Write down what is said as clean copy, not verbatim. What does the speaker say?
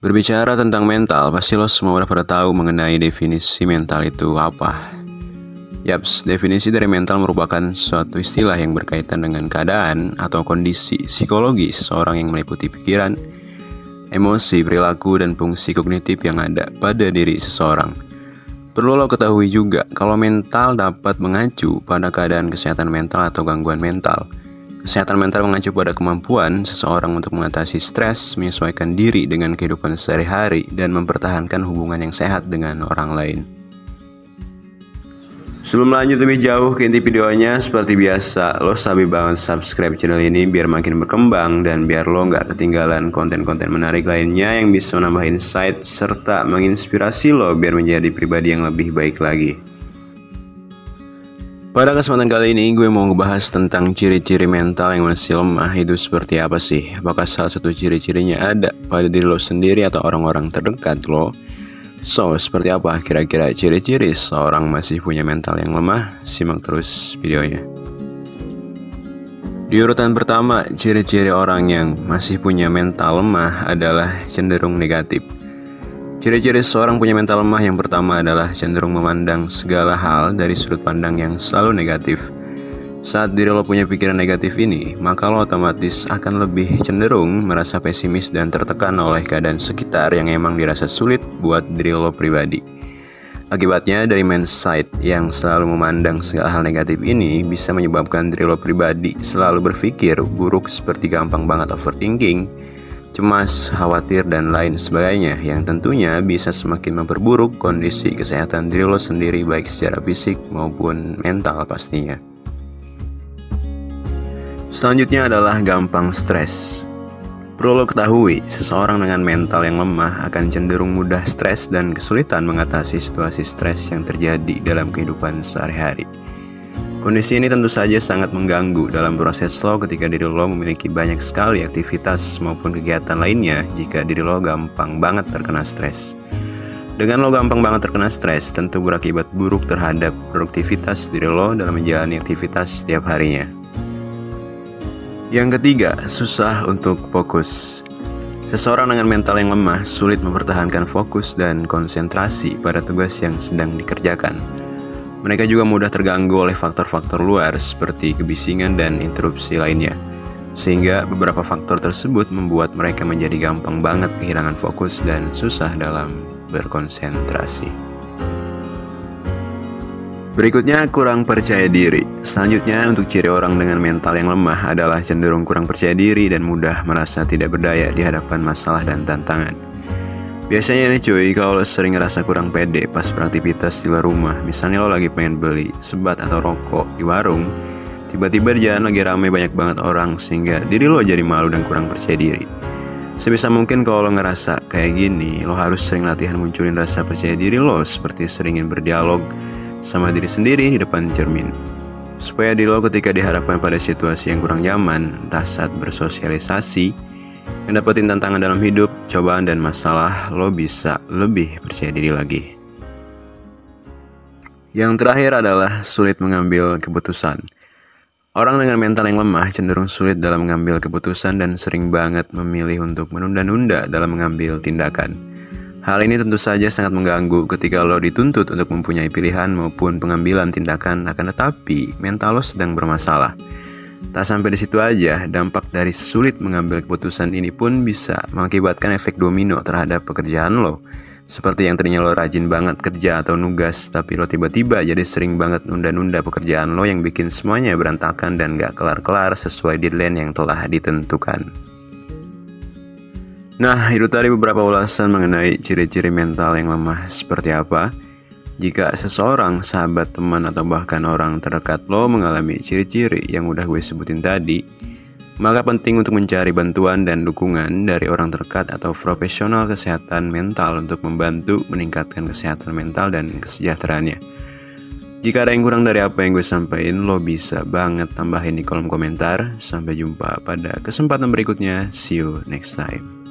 Berbicara tentang mental, pasti lo semua udah pada tahu mengenai definisi mental itu apa. Yaps, definisi dari mental merupakan suatu istilah yang berkaitan dengan keadaan atau kondisi psikologi seseorang yang meliputi pikiran, emosi, perilaku, dan fungsi kognitif yang ada pada diri seseorang. Perlu lo ketahui juga kalau mental dapat mengacu pada keadaan kesehatan mental atau gangguan mental. Kesehatan mental mengacu pada kemampuan seseorang untuk mengatasi stres, menyesuaikan diri dengan kehidupan sehari-hari, dan mempertahankan hubungan yang sehat dengan orang lain. Sebelum lanjut lebih jauh ke inti videonya, seperti biasa, lo sabi banget subscribe channel ini biar makin berkembang dan biar lo nggak ketinggalan konten-konten menarik lainnya yang bisa menambah insight serta menginspirasi lo biar menjadi pribadi yang lebih baik lagi. Pada kesempatan kali ini gue mau ngebahas tentang ciri-ciri mental yang masih lemah itu seperti apa sih? Apakah salah satu ciri-cirinya ada pada diri lo sendiri atau orang-orang terdekat lo? So, seperti apa kira-kira ciri-ciri seorang masih punya mental yang lemah? Simak terus videonya. Di urutan pertama, ciri-ciri orang yang masih punya mental lemah adalah cenderung negatif. Ciri-ciri seorang punya mental lemah yang pertama adalah cenderung memandang segala hal dari sudut pandang yang selalu negatif. Saat diri lo punya pikiran negatif ini, maka lo otomatis akan lebih cenderung merasa pesimis dan tertekan oleh keadaan sekitar yang emang dirasa sulit buat diri lo pribadi. Akibatnya dari mindset yang selalu memandang segala hal negatif ini bisa menyebabkan diri lo pribadi selalu berpikir buruk seperti gampang banget overthinking, cemas, khawatir, dan lain sebagainya yang tentunya bisa semakin memperburuk kondisi kesehatan diri lo sendiri baik secara fisik maupun mental pastinya. Selanjutnya adalah gampang stres. Perlu lo ketahui, seseorang dengan mental yang lemah akan cenderung mudah stres dan kesulitan mengatasi situasi stres yang terjadi dalam kehidupan sehari-hari. Kondisi ini tentu saja sangat mengganggu dalam proses lo ketika diri lo memiliki banyak sekali aktivitas maupun kegiatan lainnya jika diri lo gampang banget terkena stres. Dengan lo gampang banget terkena stres, tentu berakibat buruk terhadap produktivitas diri lo dalam menjalani aktivitas setiap harinya. Yang ketiga, susah untuk fokus. Seseorang dengan mental yang lemah sulit mempertahankan fokus dan konsentrasi pada tugas yang sedang dikerjakan. Mereka juga mudah terganggu oleh faktor-faktor luar seperti kebisingan dan interupsi lainnya. Sehingga beberapa faktor tersebut membuat mereka menjadi gampang banget kehilangan fokus dan susah dalam berkonsentrasi. Berikutnya, kurang percaya diri. Selanjutnya, untuk ciri orang dengan mental yang lemah adalah cenderung kurang percaya diri dan mudah merasa tidak berdaya di hadapan masalah dan tantangan. Biasanya nih cuy, kalau lo sering ngerasa kurang pede pas beraktivitas di luar rumah, misalnya lo lagi pengen beli sebat atau rokok di warung, tiba-tiba di jalan lagi ramai banyak banget orang sehingga diri lo jadi malu dan kurang percaya diri. Sebisa mungkin kalau lo ngerasa kayak gini, lo harus sering latihan munculin rasa percaya diri lo seperti seringin berdialog sama diri sendiri di depan cermin. Supaya diri lo ketika dihadapkan pada situasi yang kurang nyaman, entah saat bersosialisasi, mendapatin tantangan dalam hidup, cobaan dan masalah, lo bisa lebih percaya diri lagi. Yang terakhir adalah sulit mengambil keputusan. Orang dengan mental yang lemah cenderung sulit dalam mengambil keputusan dan sering banget memilih untuk menunda-nunda dalam mengambil tindakan. Hal ini tentu saja sangat mengganggu ketika lo dituntut untuk mempunyai pilihan maupun pengambilan tindakan, akan tetapi mental lo sedang bermasalah. Tak sampai di situ aja, dampak dari sulit mengambil keputusan ini pun bisa mengakibatkan efek domino terhadap pekerjaan lo. Seperti yang tadinya lo rajin banget kerja atau nugas, tapi lo tiba-tiba jadi sering banget nunda-nunda pekerjaan lo yang bikin semuanya berantakan dan gak kelar-kelar sesuai deadline yang telah ditentukan. Nah, itu tadi beberapa ulasan mengenai ciri-ciri mental yang lemah seperti apa. Jika seseorang, sahabat, teman, atau bahkan orang terdekat lo mengalami ciri-ciri yang udah gue sebutin tadi, maka penting untuk mencari bantuan dan dukungan dari orang terdekat atau profesional kesehatan mental untuk membantu meningkatkan kesehatan mental dan kesejahteraannya. Jika ada yang kurang dari apa yang gue sampaikan, lo bisa banget tambahin di kolom komentar. Sampai jumpa pada kesempatan berikutnya. See you next time.